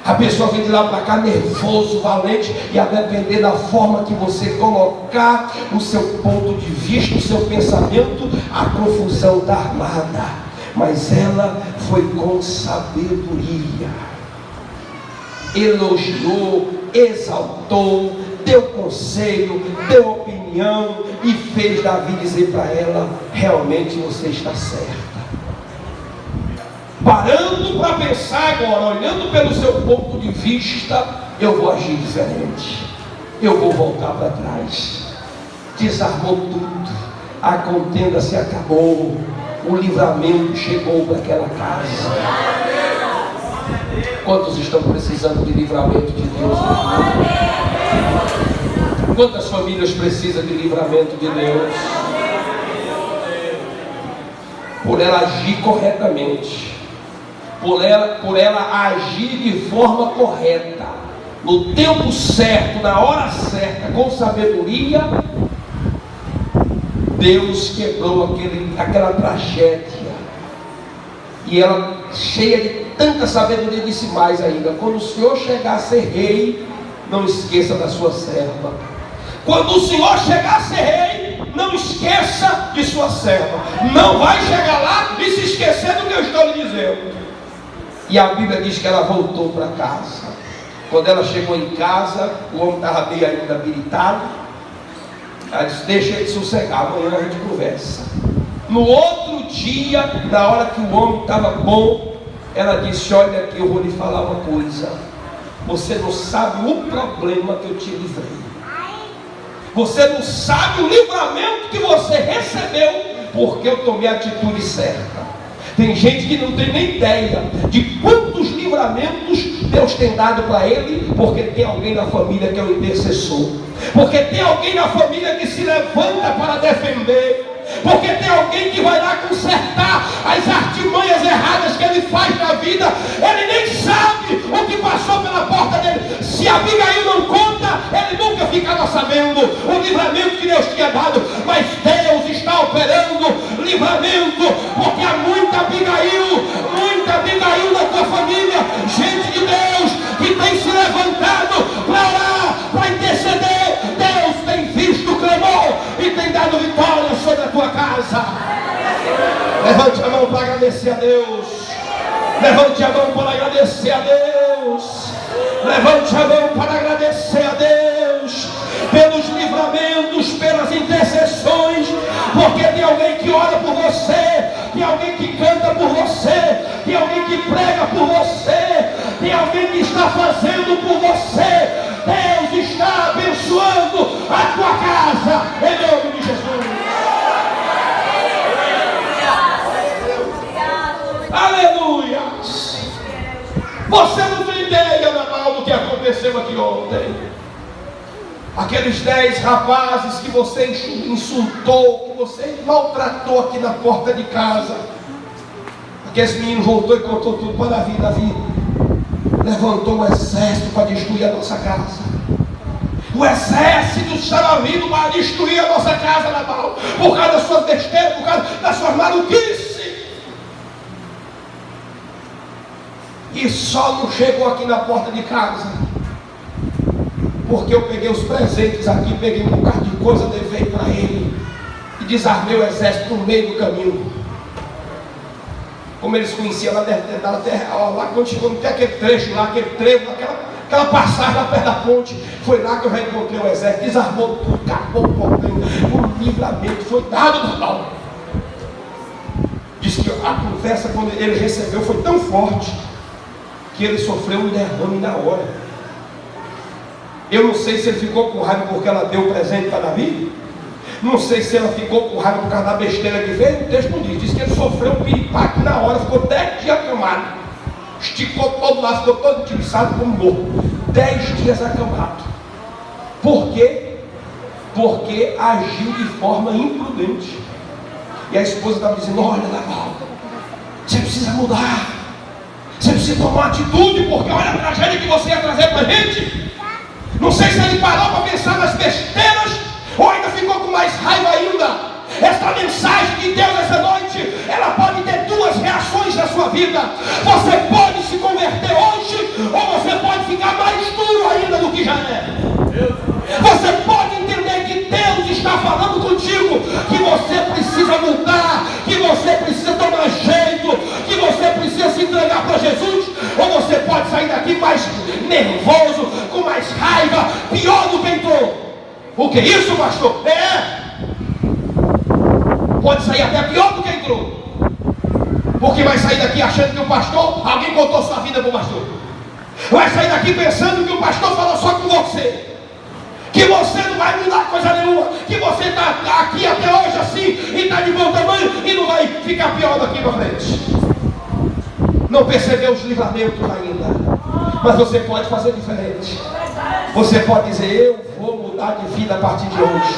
S1: A pessoa vem de lá para cá nervoso, valente, e a depender da forma que você colocar o seu ponto de vista, o seu pensamento, a confusão está armada. Mas ela foi com sabedoria, elogiou, exaltou, deu conselho, deu opinião e fez Davi dizer para ela: realmente você está certa. Parando para pensar agora, olhando pelo seu ponto de vista, eu vou agir diferente, eu vou voltar para trás. Desarmou tudo, a contenda se acabou, o livramento chegou para aquela casa. Quantos estão precisando de livramento de Deus? Quantas famílias precisam de livramento de Deus? Por ela agir corretamente, por ela agir de forma correta, no tempo certo, na hora certa, com sabedoria, Deus quebrou aquela tragédia. E ela, cheia de tanta sabedoria, disse mais ainda: quando o Senhor chegar a ser rei, não esqueça da sua serva. Quando o Senhor chegar a ser rei, não esqueça de sua serva. Não vai chegar lá e se esquecer do que eu estou lhe dizendo. E a Bíblia diz que ela voltou para casa. Quando ela chegou em casa, o homem estava meio ainda habilitado. Ela disse: deixa ele sossegar, amanhã a gente conversa. No outro dia, na hora que o homem estava bom, ela disse: olha aqui, eu vou lhe falar uma coisa. Você não sabe o problema que eu te livrei. Você não sabe o livramento que você recebeu, porque eu tomei a atitude certa. Tem gente que não tem nem ideia de quantos livramentos Deus tem dado para ele, porque tem alguém na família que é o intercessor, porque tem alguém na família que se levanta para defender, porque tem alguém que vai lá consertar as artimanhas erradas que ele faz na vida. Ele nem sabe o que passou pela porta dele. Se a Abigail não conta, ele nunca ficava sabendo o livramento que Deus tinha dado. Mas Deus está operando livramento, porque há muita Abigail na tua família, gente de Deus que tem se levantado para orar, para interceder. Deus tem visto o clamor e tem dado vitória sobre a tua casa. Levante a mão para agradecer a Deus. Levante a mão para agradecer a Deus. Levante a mão para agradecer a Deus pelos livramentos, pelas intercessões, porque tem alguém que ora por você, tem alguém que canta por você, tem alguém que prega por você, tem alguém que está fazendo por você. Deus está abençoando a tua casa, em nome de Jesus. Aleluia. Você não tem ideia, Nabal, do que aconteceu aqui ontem. Aqueles 10 rapazes que você insultou, que você maltratou aqui na porta de casa. Aqueles meninos voltou e contou tudo para Davi. Davi levantou um exército para destruir a nossa casa. O exército estava vindo para destruir a nossa casa, Nabal, por causa das suas besteiras, por causa das suas maluquices. E só não chegou aqui na porta de casa porque eu peguei os presentes aqui, peguei um bocado de coisa, levei para ele e desarmei o exército no meio do caminho. Como eles conheciam lá dentro da terra, lá quando chegou até aquele trecho lá, aquele trevo, aquela passagem lá perto da ponte, foi lá que eu já encontrei o exército, desarmou tudo, acabou o problema, o livramento foi dado na mão. Diz que a conversa, quando ele recebeu, foi tão forte que ele sofreu um derrame na hora. Eu não sei se ele ficou com raiva porque ela deu o presente para Davi, Não sei se ela ficou com raiva por causa da besteira que fez. O texto não diz. Diz que ele sofreu um piripaque na hora. Ficou 10 dias acamado. Esticou todo lá, ficou todo entiçado como morto. 10 dias acamado. Por quê? Porque agiu de forma imprudente. E a esposa estava dizendo: olha, Nabal, você precisa mudar. Você precisa tomar atitude, porque olha a tragédia que você ia trazer para a gente. Não sei se ele parou para pensar nas besteiras, ou ainda ficou com mais raiva ainda. Esta mensagem de Deus essa noite, ela pode ter duas reações na sua vida. Você pode se converter hoje, ou você pode ficar mais duro ainda do que já é. Você pode entender que Deus está falando contigo, que você precisa mudar, que você precisa tomar jeito, que você precisa se entregar para Jesus, ou você pode sair daqui mais nervoso, com mais raiva, pior do que entrou. O que é isso, pastor? Pode sair até pior do que entrou, porque vai sair daqui achando que o pastor, alguém contou sua vida para o pastor, vai sair daqui pensando que o pastor falou só com você, que você não vai mudar coisa nenhuma, que você está aqui até hoje assim, e está de bom tamanho, e não vai ficar pior daqui para frente. Não percebeu os livramentos ainda, mas você pode fazer diferente. Você pode dizer: eu vou mudar de vida a partir de hoje.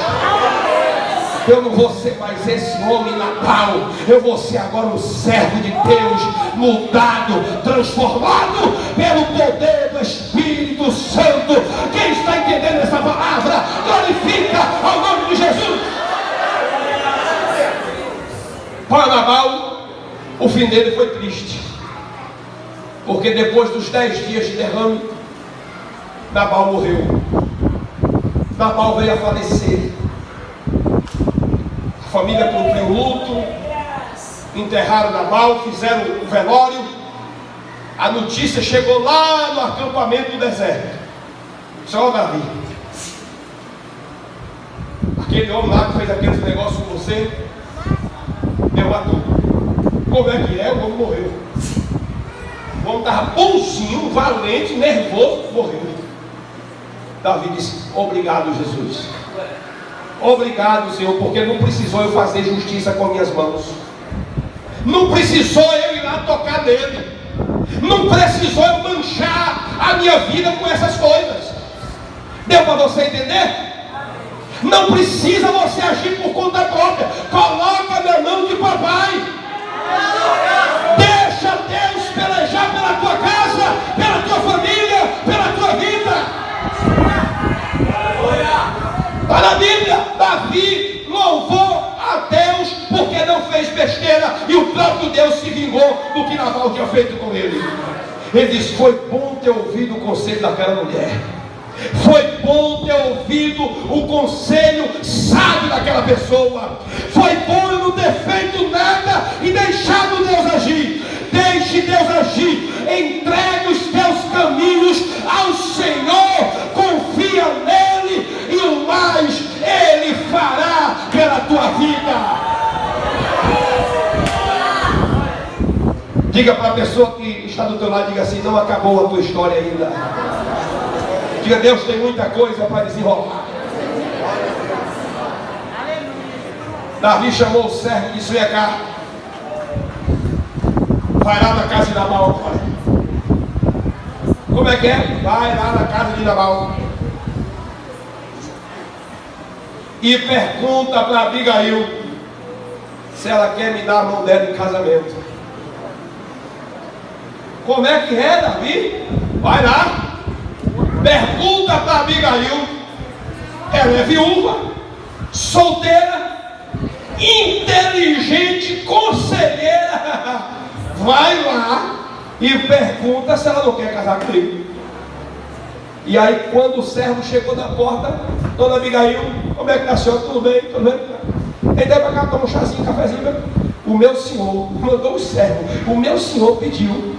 S1: Eu não vou ser mais esse homem Nabal. Eu vou ser agora um servo de Deus, mudado, transformado pelo poder do Espírito Santo. Quem está entendendo essa palavra, glorifica ao nome de Jesus. Para Nabal, o fim dele foi triste, porque depois dos 10 dias de derrame, Nabal morreu. Nabal veio a falecer. A família cumpriu o luto, enterraram Nabal, fizeram o velório. A notícia chegou lá no acampamento do deserto. Só Davi, aquele homem lá que fez aqueles negócios com você, deu a tudo. Como é que é? O homem morreu. O homem estava bonzinho, valente, nervoso, morreu. Davi disse: obrigado, Jesus. Obrigado, Senhor, porque não precisou eu fazer justiça com minhas mãos. Não precisou eu ir lá tocar nele. Não precisou eu manchar a minha vida com essas coisas. Deu para você entender? Não precisa você agir por conta própria. Coloca na mão de papai. Deixa Deus pelejar pela tua casa, pela tua família, pela tua vida. Está na Bíblia. Davi louvou a Deus porque não fez besteira, e o próprio Deus se vingou do que Nabal tinha feito com ele. Ele disse: foi bom ter ouvido o conselho daquela mulher. Foi bom ter ouvido o conselho sábio daquela pessoa. Foi bom eu não ter feito nada e deixado Deus agir. Deixe Deus agir. Entregue os teus caminhos ao Senhor. Confia nele, e o mais Ele fará pela tua vida. Diga para a pessoa que está do teu lado, diga assim: não acabou a tua história ainda. Diga: Deus tem muita coisa para desenrolar. Davi chamou o servo e disse: vem cá, vai lá na casa de Nabal, pai. Como é que é? Vai lá na casa de Nabal e pergunta para Abigail se ela quer me dar a mão dela em casamento. Como é que é, Davi? Vai lá, pergunta para Abigail. Ela é viúva, solteira, inteligente, conselheira. Vai lá e pergunta se ela não quer casar comigo. E aí, quando o servo chegou na porta: dona Abigail, como é que está a senhora? Tudo bem? Tudo bem? Ele deu para cá, toma um chazinho, um cafezinho. O meu senhor mandou o servo. O meu senhor pediu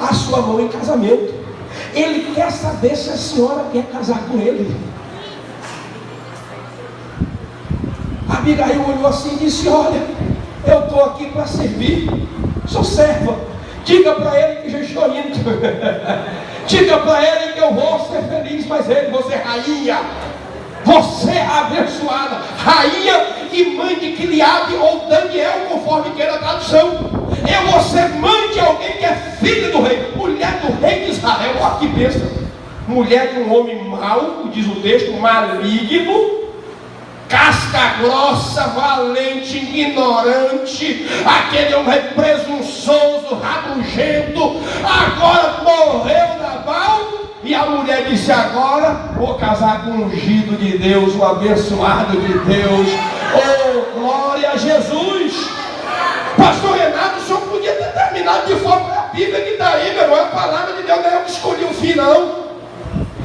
S1: a sua mão em casamento. Ele quer saber se a senhora quer casar com ele. Abigail olhou assim e disse: olha, eu estou aqui para servir, sou serva. Diga para ele que já estou indo. Diga para ele que eu vou ser feliz, mas ele, você é rainha, você é abençoada, rainha Gileade ou Daniel, conforme queira a tradução. Eu vou ser mãe de alguém que é filha do rei, mulher do rei de Israel. Olha que bênção. Mulher de um homem mau, diz o texto, maligno, casca grossa, valente, ignorante, aquele homem presunçoso, rabugento. Agora morreu Nabal, e a mulher disse: agora vou casar com um ungido de Deus, um abençoado de Deus. Oh, glória a Jesus! Pastor Renato, o senhor podia ter terminado de forma a Bíblia que está aí, meu irmão. A palavra de Deus não é eu que escolhi o fim, não.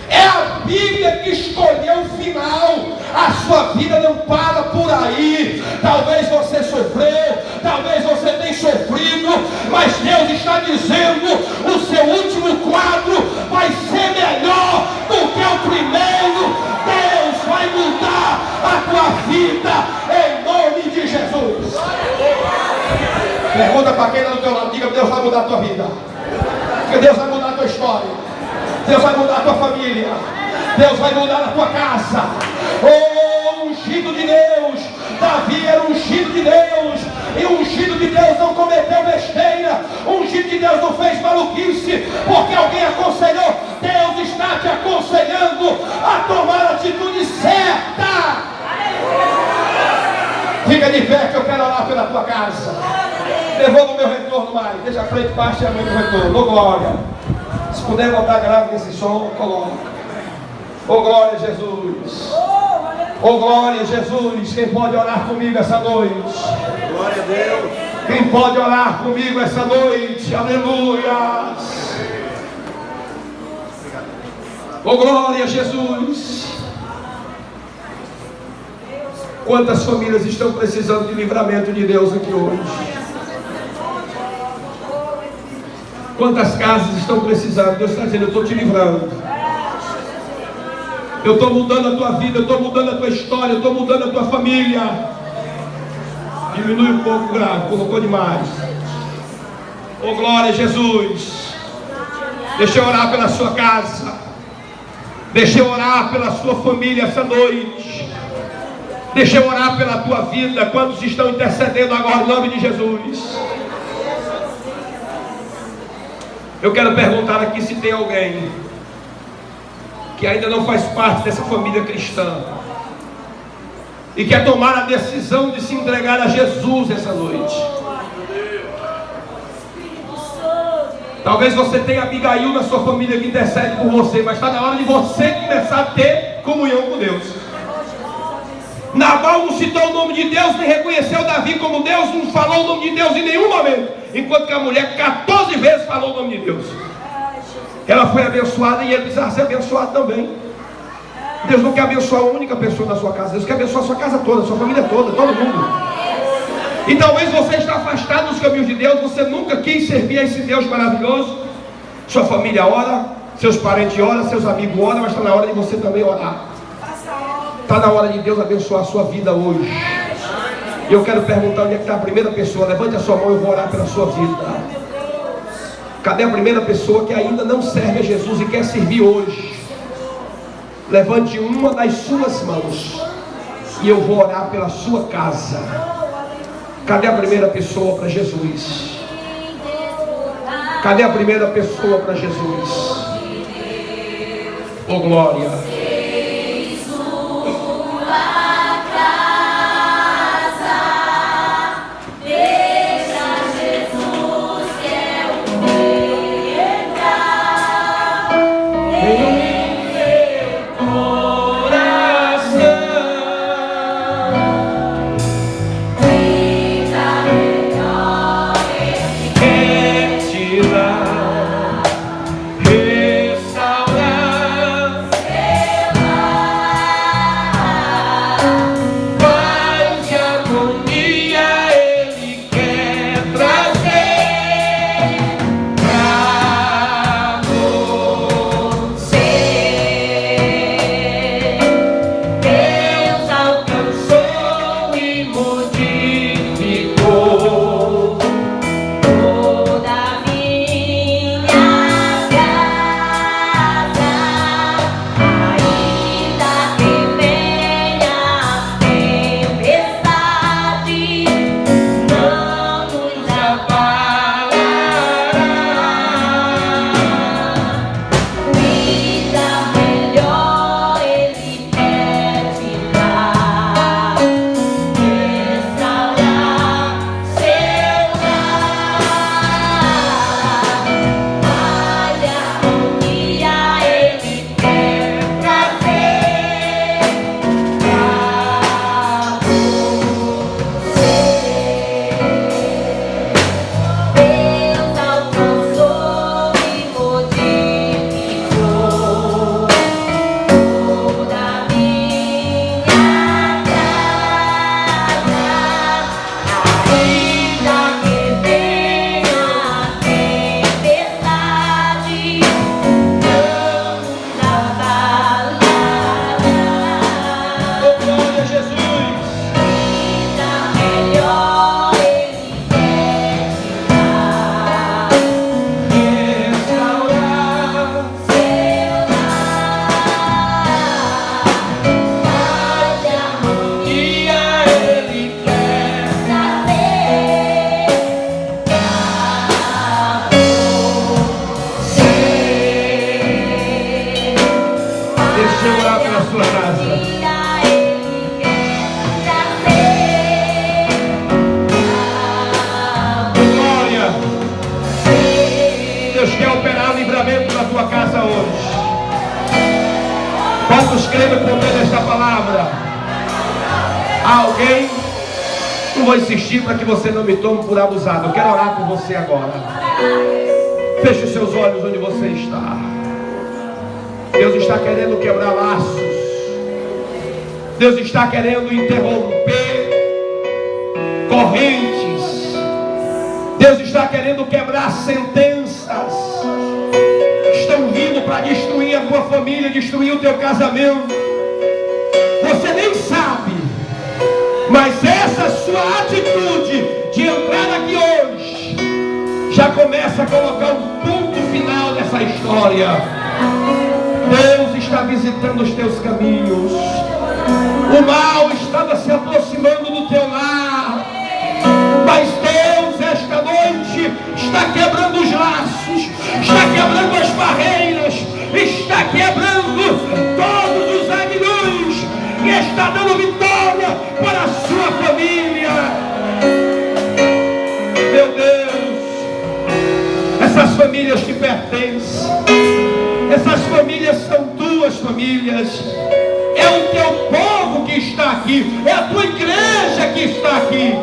S1: É a Bíblia que escolheu o final. A sua vida não para por aí. Talvez você sofreu, talvez você tenha sofrido, mas Deus está dizendo: o seu último quadro vai ser melhor do que o primeiro. Deus vai mudar a tua vida em nome de Jesus. Pergunta para quem está do teu lado, diga: Deus vai mudar a tua vida. Diga: Deus vai mudar a tua história. Deus vai mudar a tua família. Deus vai mudar a tua casa. Oh, ungido de Deus. Davi era ungido de Deus. E o ungido de Deus não cometeu besteira. O ungido de Deus não fez maluquice porque alguém aconselhou. Deus está te aconselhando a tomar a atitude certa. Fica de pé que eu quero orar pela tua casa. Devolva o meu retorno mais. Deixa a frente baixa e a mãe do retorno. Oh, glória. Se puder botar grave nesse som, coloca. Oh, glória a Jesus. Oh, glória a Jesus. Quem pode orar comigo essa noite?
S2: Glória a Deus.
S1: Quem pode orar comigo essa noite? Aleluia. Oh, glória a Jesus. Quantas famílias estão precisando de livramento de Deus aqui hoje? Quantas casas estão precisando? Deus está dizendo: eu estou te livrando. Eu estou mudando a tua vida, eu estou mudando a tua história, eu estou mudando a tua família. Diminui um pouco o grave, colocou demais. Oh, glória a Jesus. Deixa eu orar pela sua casa. Deixa eu orar pela sua família essa noite. Deixa eu orar pela tua vida. Quantos estão intercedendo agora em nome de Jesus? Eu quero perguntar aqui se tem alguém que ainda não faz parte dessa família cristã e quer tomar a decisão de se entregar a Jesus essa noite. Talvez você tenha Abigail na sua família que intercede por você, mas está na hora de você começar a ter comunhão com Deus. Nabal não citou o nome de Deus, nem reconheceu Davi como Deus, não falou o nome de Deus em nenhum momento, enquanto que a mulher 14 vezes falou o nome de Deus. Ela foi abençoada e ele precisava ser abençoado também. Deus não quer abençoar uma única pessoa na sua casa, Deus quer abençoar a sua casa toda, a sua família toda, todo mundo. E talvez você está afastado dos caminhos de Deus, você nunca quis servir a esse Deus maravilhoso. Sua família ora, seus parentes oram, seus amigos oram, mas está na hora de você também orar. Está na hora de Deus abençoar a sua vida hoje. E eu quero perguntar: onde é que está a primeira pessoa? Levante a sua mão, eu vou orar pela sua vida. Cadê a primeira pessoa que ainda não serve a Jesus e quer servir hoje? Levante uma das suas mãos e eu vou orar pela sua casa. Cadê a primeira pessoa para Jesus? Cadê a primeira pessoa para Jesus? Oh, glória.
S3: Restaurar
S1: Há alguém? Não vou insistir para que você não me tome por abusado. Eu quero orar por você agora. Feche os seus olhos onde você está. Deus está querendo quebrar laços. Deus está querendo interromper correntes. Deus está querendo quebrar sentenças. Estão vindo para destruir a tua família, destruir o teu casamento. Você nem sabe, mas essa sua atitude de entrar aqui hoje já começa a colocar um ponto final nessa história. Deus está visitando os teus caminhos. O mal estava se aproximando do teu lar, mas Deus esta noite está quebrando os laços, está quebrando as barreiras, está quebrando todos os aguilhões e está dando vitória para a sua família. Meu Deus, essas famílias te pertencem, essas famílias são tuas famílias. É o teu povo que está aqui, é a tua igreja que está aqui.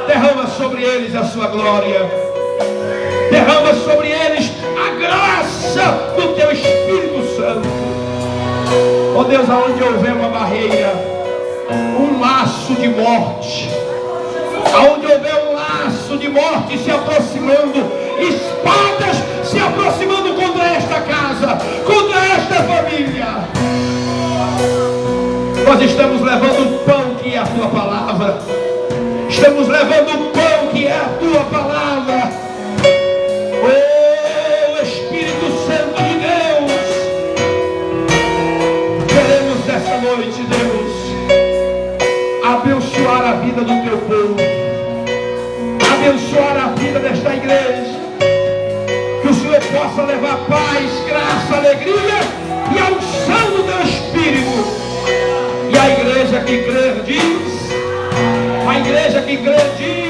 S1: Derrama sobre eles a sua glória, derrama sobre eles a graça do teu Espírito Santo. Oh Deus, aonde houver uma barreira, um laço de morte, aonde houver um laço de morte se aproximando, espadas se aproximando contra esta casa, contra esta família, nós estamos levando o pão que é a tua palavra. Estamos levando o pão que é a tua palavra. Oh Espírito Santo de Deus, queremos nessa noite, Deus, abençoar a vida do teu povo, abençoar a vida desta igreja. Que o Senhor possa levar paz, graça, alegria e a unção do teu Espírito. E a igreja que crê diz, a igreja que crê diz.